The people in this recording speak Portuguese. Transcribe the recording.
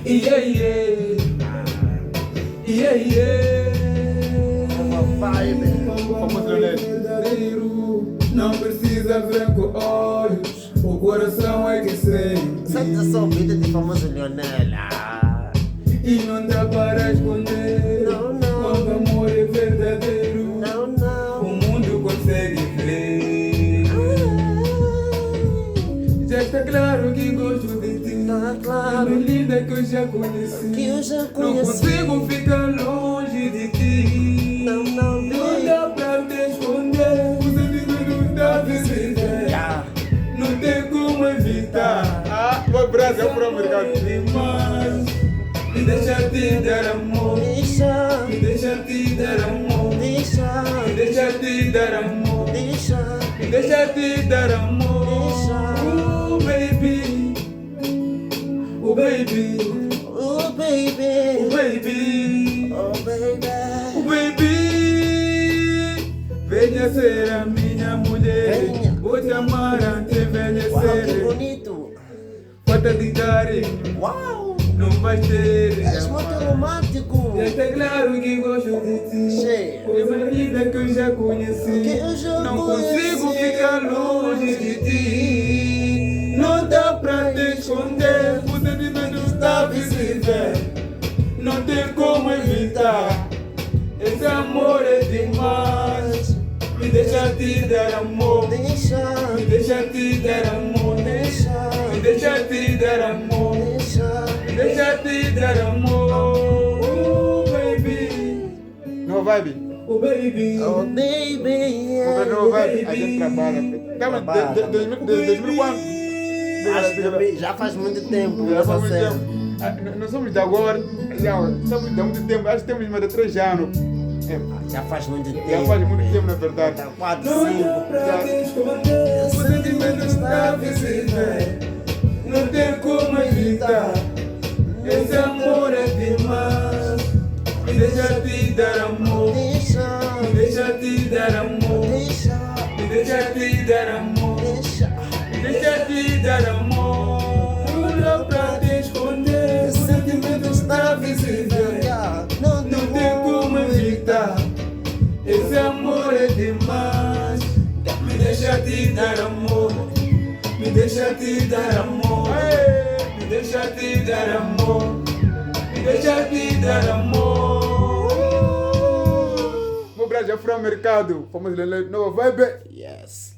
Yeah, yeah. Yeah, yeah. Vamos verdadeiro, não precisa ver com olhos, o coração é que sente. Sente essa vida de famoso Lionel. E não dá para esconder. Não, não. Quando amor é verdadeiro, Não, não. o mundo consegue ver. Já está claro que gosto de ti. Tá claro. É mais linda que eu já conheci. Que eu já Não conheci. consigo ficar longe de ti. Não, não, Não dá pra te esconder. O sentimento da visita. Yeah. Não tem como evitar. Vai Brasil, é pro mercado. Demais. Me deixa te dar amor. Deixa, Me deixa te dar amor. deixa, Me deixa te dar amor. deixa. Me deixa te dar amor. Deixa. Baby. Oh baby. Oh baby, Oh baby. oh baby. Oh baby. Venha ser a minha mulher. Venha. Vou te amar antes de Uau, que envelhecer. bonito. Falta de carinho. Uau, Não vai ter. és muito romântico. Já está claro que gosto de ti. Cheia. Coisa linda que eu já conheci. Que eu já Não conheci. consigo ficar longe de ti. Não dá pra te esconder. O sentimento está visível. Não tem como evitar. Esse amor é demais. Me deixa te dar amor. Deixa, Me deixa te dar amor. deixa, Me deixa te dar amor. deixa. Deixa te dar amor. Oh baby. Não vibe? Oh baby. Oh baby, yeah. Não vibe? A gente trabalha. Trabalha. Estamos de 2000 quanto? Acho que já faz muito tempo Já essa faz muito cena. tempo. Nós somos de agora, estamos de muito tempo, acho que temos mais de 3 anos. Já faz muito tempo. Já faz muito tempo, na verdade. Tá 4, Não 5. dá pra te esconder. O sentimento está visível. Não tem como evitar. Esse amor é demais. Me deixa te dar amor. Deixa, Me deixa te dar amor. deixa, Me deixa te dar amor. deixa. Me deixa te dar amor. Não dá pra te esconder. O sentimento está visível. Yeah. Não, Não tem como evitar. Esse amor é demais. Me deixa te dar amor. Me deixa te dar amor. Me deixa te dar amor. Me deixa te dar amor. O Brasil é afro-mercado, fomos nova vibe. Yes.